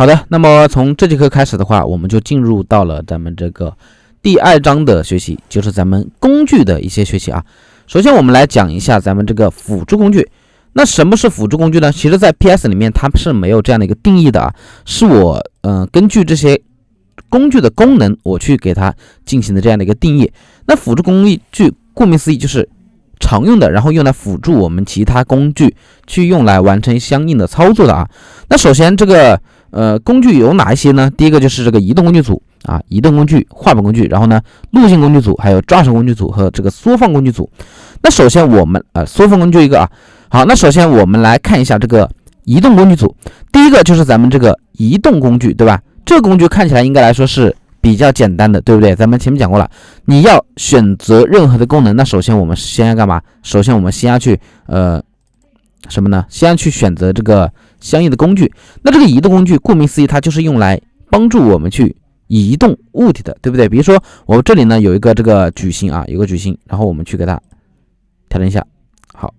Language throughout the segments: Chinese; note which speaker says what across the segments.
Speaker 1: 好的，那么从这节课开始的话，我们就进入到了咱们这个第2章的学习，就是咱们工具的一些学习啊。首先我们来讲一下咱们这个辅助工具。那什么是辅助工具呢？其实在 PS 里面它是没有这样的一个定义的啊，是我根据这些工具的功能我去给它进行的这样的一个定义。那辅助工具顾名思义就是常用的，然后用来辅助我们其他工具去用来完成相应的操作的啊。那首先这个工具有哪一些呢？第一个就是这个移动工具组啊，移动工具、画板工具，然后呢路径工具组，还有抓手工具组和这个缩放工具组。那首先我们缩放工具一个啊。好，那首先我们来看一下这个移动工具组。第一个就是咱们这个移动工具，对吧？这个工具看起来应该来说是比较简单的，对不对？咱们前面讲过了，你要选择任何的功能，那首先我们先要干嘛？首先我们先要去什么呢？先要去选择这个相应的工具。那这个移动工具顾名思义，它就是用来帮助我们去移动物体的，对不对？比如说我这里呢有一个这个矩形啊，有个矩形，然后我们去给它调整一下，好，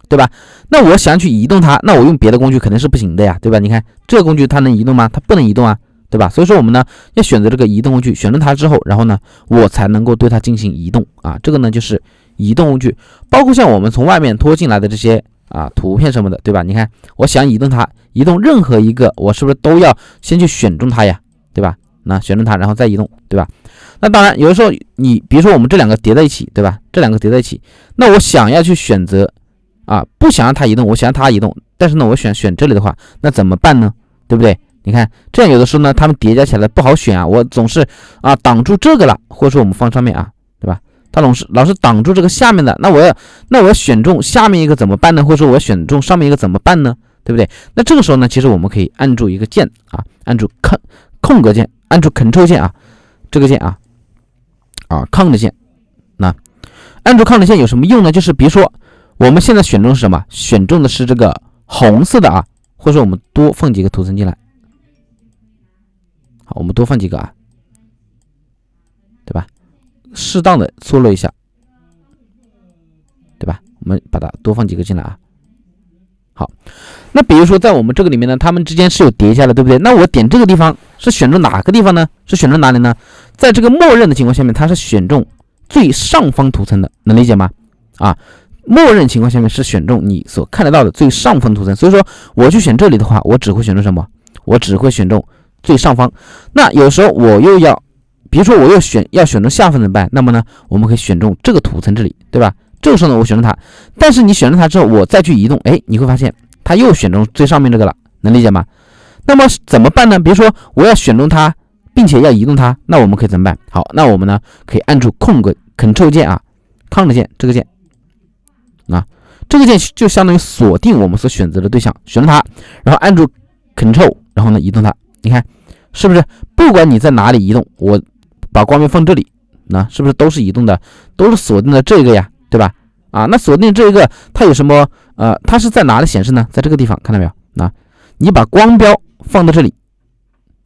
Speaker 1: 对吧？那我想去移动它，那我用别的工具肯定是不行的呀，对吧？你看这个工具它能移动吗？它不能移动啊，对吧？所以说我们呢要选择这个移动工具，选择它之后，然后呢我才能够对它进行移动啊。这个呢就是移动工具，包括像我们从外面拖进来的这些图片什么的，对吧？你看我想移动它，移动任何一个，我是不是都要先去选中它呀，对吧？那选中它然后再移动，对吧？那当然有的时候你比如说我们这两个叠在一起，对吧？这两个叠在一起，那我想要去选择不想让它移动，我想让它移动，但是呢我选这里的话，那怎么办呢？对不对？你看这样有的时候呢它们叠加起来不好选啊，我总是挡住这个了，或者说我们放上面对吧？它老是挡住这个下面的，那我要选中下面一个怎么办呢？或者说我要选中上面一个怎么办呢？对不对？那这个时候呢其实我们可以按住一个键按住空格键，按住 Ctrl 键这个键Ctrl 键。那按住 Ctrl 键有什么用呢？就是比如说我们现在选中是什么？选中的是这个红色的或者说我们多放几个图层进来。好，我们多放几个对吧？适当的缩略一下，对吧？我们把它多放几个进来好，那比如说在我们这个里面呢，它们之间是有叠加的，对不对？那我点这个地方是选中哪个地方呢？是选中哪里呢？在这个默认的情况下面，它是选中最上方图层的，能理解吗？默认情况下面是选中你所看得到的最上方图层，所以说我去选这里的话，我只会选中什么？我只会选中最上方。那有时候我又要，比如说我又要选中下方怎么办？那么呢，我们可以选中这个图层这里，对吧？这个时候呢，我选中它，但是你选中它之后，我再去移动，你会发现它又选中最上面这个了，能理解吗？那么怎么办呢？比如说我要选中它，并且要移动它，那我们可以怎么办？好，那我们呢可以按住Ctrl 键Ctrl 键这个键这个键就相当于锁定我们所选择的对象，选中它，然后按住 Ctrl， 然后呢移动它，你看是不是？不管你在哪里移动，我把光标放这里，那是不是都是移动的，都是锁定的这个呀，对吧？那锁定这个它有什么它是在哪里显示呢？在这个地方，看到没有？你把光标放到这里，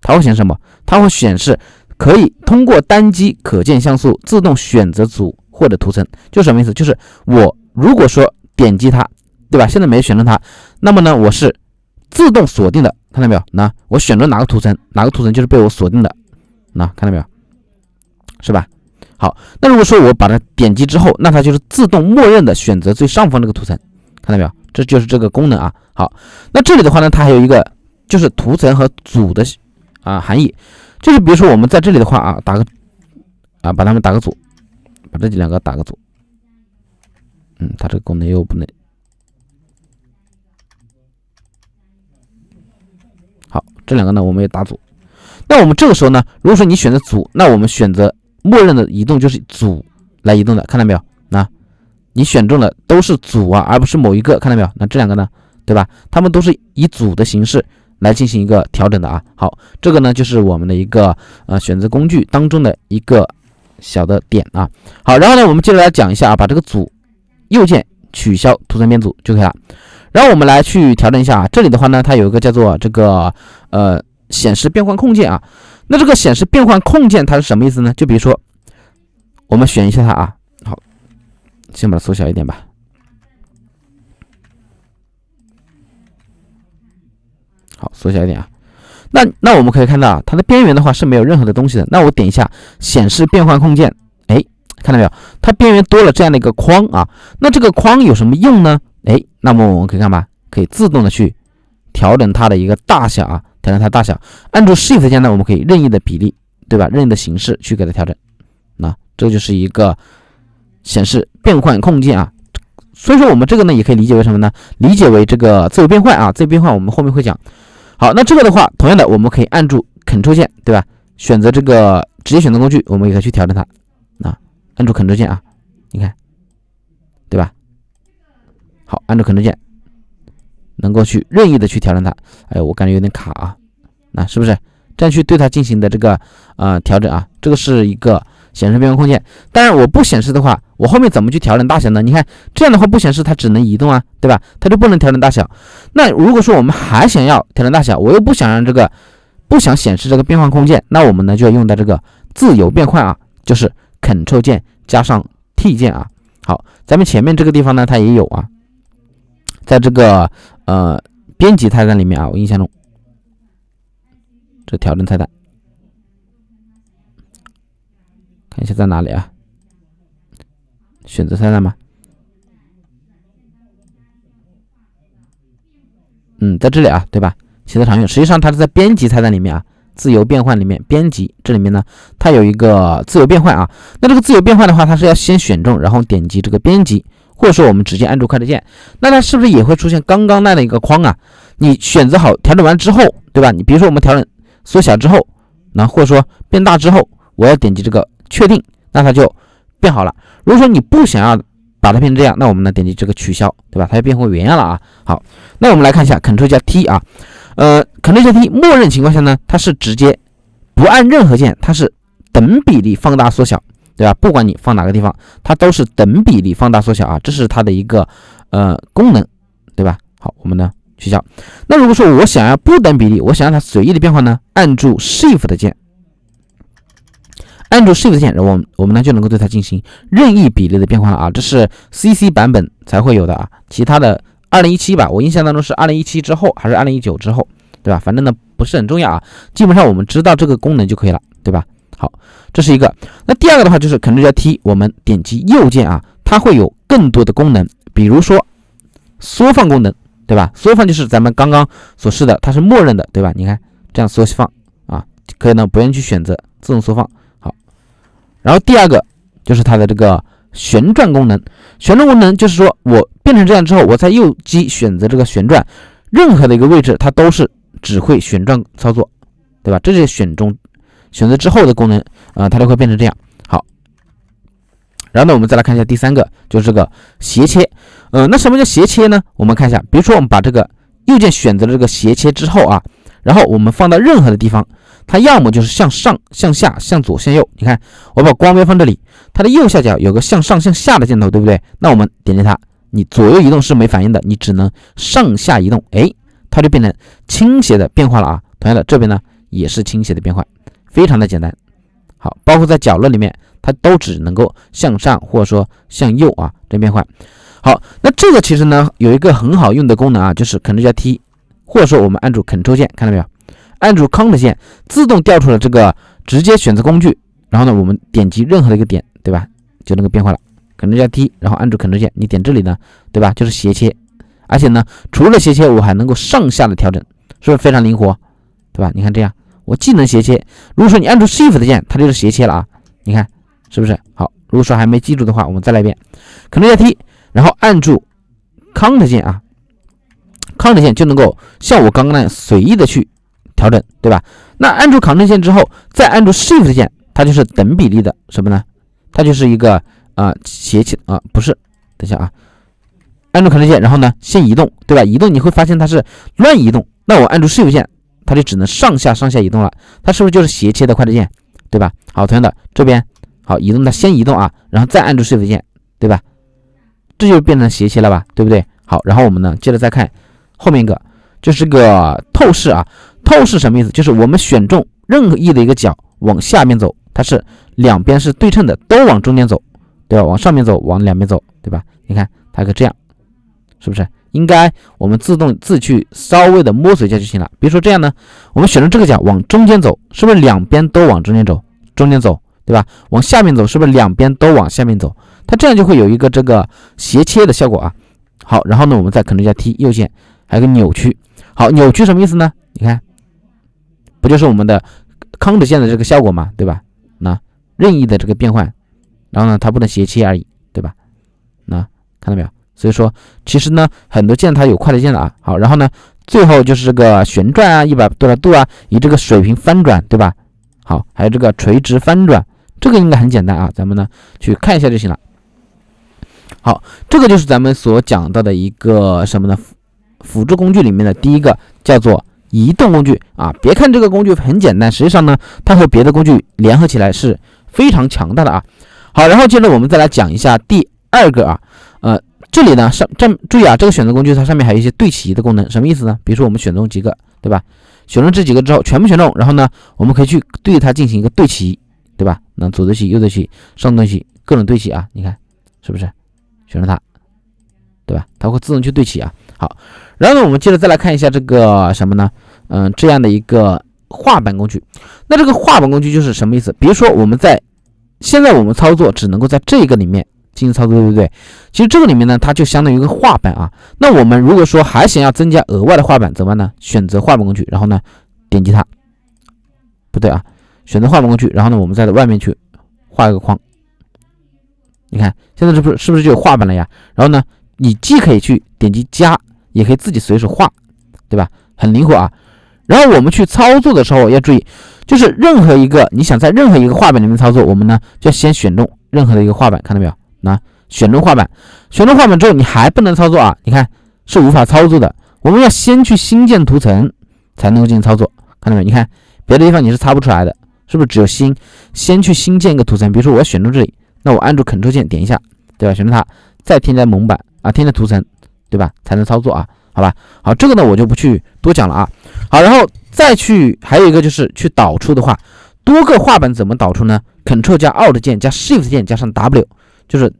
Speaker 1: 它会显示什么？它会显示可以通过单击可见像素自动选择组或者图层。就什么意思？就是我如果说点击它，对吧？现在没选中它，那么呢我是自动锁定的，看到没有？那我选中哪个图层就是被我锁定的，看到没有？是吧？好，那如果说我把它点击之后，那它就是自动默认的选择最上方这个图层，看到没有？这就是这个功能好，那这里的话呢，它还有一个就是图层和组的含义，就是比如说我们在这里的话打个把它们打个组，把这两个打个组，它这个功能又不能好，这两个呢我们也打组。那我们这个时候呢，如果说你选择组，那我们选择默认的移动就是组来移动的，看到没有？你选中的都是组而不是某一个，看到没有？那这两个呢，对吧？它们都是以组的形式来进行一个调整的好，这个呢就是我们的一个选择工具当中的一个小的点好，然后呢我们接着来讲一下把这个组右键取消图层编组就可以了。然后我们来去调整一下这里的话呢，它有一个叫做这个显示变换控件那这个显示变换控件它是什么意思呢？就比如说我们选一下它好，先把它缩小一点吧。好，缩小一点那我们可以看到它的边缘的话是没有任何的东西的。那我点一下显示变换空间，看到没有？它边缘多了这样的一个框啊。那这个框有什么用呢？那么我们可以干嘛？可以自动的去调整它的一个大小啊，调整它大小。按住 Shift 键呢，我们可以任意的比例，对吧？任意的形式去给它调整。那这就是一个显示变换空间啊。所以说我们这个呢也可以理解为什么呢？理解为这个自由变换啊。自由变换我们后面会讲。好，那这个的话，同样的我们可以按住 Ctrl 键，对吧？选择这个直接选择工具，我们也可以去调整它。按住 Ctrl 键啊，你看，对吧？好，按住 Ctrl 键，能够去任意的去调整它。我感觉有点卡啊，那是不是这样去对它进行的这个调整啊？这个是一个显示变换空间。当然我不显示的话，我后面怎么去调整大小呢？你看这样的话不显示，它只能移动啊，对吧？它就不能调整大小。那如果说我们还想要调整大小，我又不想显示这个变换空间，那我们呢就要用到这个自由变换啊，就是 Ctrl 键加上 T 键啊。好，咱们前面这个地方呢它也有啊，在这个编辑菜单里面啊，我印象中这调整菜单看一下在哪里啊？选择菜单吗？在这里啊，对吧？写的常用，实际上它是在编辑菜单里面啊，自由变换里面编辑这里面呢，它有一个自由变换啊。那这个自由变换的话，它是要先选中，然后点击这个编辑，或者说我们直接按住快捷键。那它是不是也会出现刚刚那样的一个框啊？你选择好调整完之后，对吧？你比如说我们调整缩小之后，那或者说变大之后，我要点击这个确定，那它就变好了。如果说你不想要把它变成这样，那我们呢点击这个取消，对吧？它就变回原样了啊。好，那我们来看一下 Ctrl 加 T 啊。Ctrl 加 T 默认情况下呢，它是直接不按任何键，它是等比例放大缩小，对吧？不管你放哪个地方，它都是等比例放大缩小啊，这是它的一个功能，对吧？好，我们呢取消。那如果说我想要不等比例，我想让它随意的变化呢，按住 Shift 键，按住 Shift 键，然后我们呢就能够对它进行任意比例的变化了啊，这是 CC 版本才会有的啊，其他的2017吧，我印象当中是2017之后还是2019之后，对吧？反正呢不是很重要啊，基本上我们知道这个功能就可以了，对吧？好，这是一个。那第二个的话就是 Ctrl 加 T， 我们点击右键啊，它会有更多的功能，比如说缩放功能，对吧？缩放就是咱们刚刚所示的，它是默认的，对吧？你看这样缩放啊，可以呢不用去选择自动缩放。好，然后第二个就是它的这个旋转功能。旋转功能就是说我变成这样之后，我在右击选择这个旋转，任何的一个位置它都是只会旋转操作，对吧？这是选择之后的功能它就会变成这样。好，然后呢我们再来看一下第三个，就是这个斜切。那什么叫斜切呢？我们看一下，比如说我们把这个右键选择了这个斜切之后啊，然后我们放到任何的地方，它要么就是向上、向下、向左、向右。你看，我把光标放这里，它的右下角有个向上、向下的箭头，对不对？那我们点击它，你左右移动是没反应的，你只能上下移动，它就变成倾斜的变化了啊。同样的，这边呢也是倾斜的变换，非常的简单。好，包括在角落里面，它都只能够向上或者说向右啊这变换。好，那这个其实呢有一个很好用的功能啊，就是 Ctrl 加 T， 或者说我们按住 Ctrl 键，看到没有？按住 Ctrl 键，自动调出了这个直接选择工具，然后呢我们点击任何的一个点，对吧？就能够变化了。Ctrl 加 T， 然后按住 Ctrl 键，你点这里呢，对吧？就是斜切，而且呢除了斜切，我还能够上下的调整，是不是非常灵活？对吧？你看这样，我既能斜切，如果说你按住 Shift 键，它就是斜切了啊，你看是不是？好，如果说还没记住的话，我们再来一遍 Ctrl 加 T， 然后按住 Ctrl 键啊，Ctrl 键就能够像我刚刚那样随意的去调整，对吧？那按住 Ctrl 键之后，再按住 Shift 键，它就是等比例的什么呢？它就是一个斜切不是，等一下啊，按住 Ctrl 键，然后呢先移动，对吧？移动你会发现它是乱移动，那我按住 Shift 键，它就只能上下移动了，它是不是就是斜切的快捷键，对吧？好，同样的这边好移动，它先移动啊，然后再按住 Shift 键，对吧？这就变成斜切了吧，对不对？好，然后我们呢接着再看后面一个，就是个透视啊。透视什么意思？就是我们选中任意的一个角往下面走，它是两边是对称的，都往中间走，对吧？往上面走，往两边走，对吧？你看它可以这样是不是？应该我们自去稍微的摸索一下就行了。比如说这样呢，我们选择这个角往中间走，是不是两边都往中间走？对吧？往下面走，是不是两边都往下面走？它这样就会有一个这个斜切的效果啊。好，然后呢，我们再可能加 T 右键，还有个扭曲。好，扭曲什么意思呢？你看，不就是我们的康德线的这个效果嘛，对吧？那任意的这个变换，然后呢，它不能斜切而已，对吧？那看到没有？所以说，其实呢，很多键它有快捷键的啊。好，然后呢，最后就是这个旋转啊，180多少度啊，以这个水平翻转，对吧？好，还有这个垂直翻转，这个应该很简单啊，咱们呢去看一下就行了。好，这个就是咱们所讲到的一个什么呢？辅助工具里面的第一个叫做移动工具啊。别看这个工具很简单，实际上呢，它和别的工具联合起来是非常强大的啊。好，然后接着我们再来讲一下第二个啊，这里呢注意啊，这个选择工具它上面还有一些对齐的功能，什么意思呢？比如说我们选中几个，对吧？选中这几个之后全部选中，然后呢，我们可以去对它进行一个对齐，对吧？那左对齐、右对齐、上对齐，各种对齐啊，你看是不是？选中它，对吧？它会自动去对齐啊。好，然后呢，我们接着再来看一下这个什么呢？这样的一个画板工具。那这个画板工具就是什么意思？比如说现在我们操作只能够在这个里面进行操作，对不对？其实这个里面呢，它就相当于一个画板啊。那我们如果说还想要增加额外的画板，怎么办呢？选择画板工具，然后呢，点击它，不对啊，选择画板工具，然后呢，我们在外面去画一个框。你看，现在是不是就有画板了呀？然后呢，你既可以去点击加，也可以自己随手画，对吧？很灵活啊。然后我们去操作的时候要注意，就是任何一个你想在任何一个画板里面操作，我们呢就要先选中任何的一个画板，看到没有？那选中画板，选中画板之后你还不能操作啊，你看是无法操作的。我们要先去新建图层才能够进行操作，看到没有？你看别的地方你是擦不出来的，是不是只有先去新建一个图层？比如说我要选中这里，那我按住 Ctrl 键点一下，对吧？选中它，再添加蒙版啊，添加图层，对吧？才能操作啊，好吧？好，这个呢我就不去多讲了啊。好，然后再去还有一个就是去导出的话，多个画板怎么导出呢？Ctrl 加 Alt 键加 Shift 键加上 W， 就是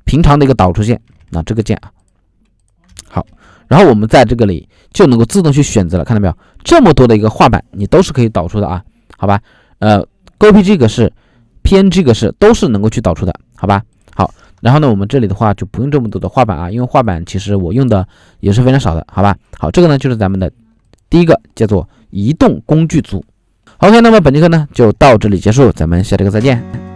Speaker 1: 平常的一个导出键，那这个键啊。好，然后我们在这个里就能够自动去选择了，看到没有？这么多的一个画板你都是可以导出的啊，好吧？GPG 格式、PNG 格式都是能够去导出的，好吧？好，然后呢，我们这里的话就不用这么多的画板啊，因为画板其实我用的也是非常少的，好吧？好，这个呢就是咱们的第一个叫做移动工具组。OK， 那么本节课呢就到这里结束，咱们下节课再见。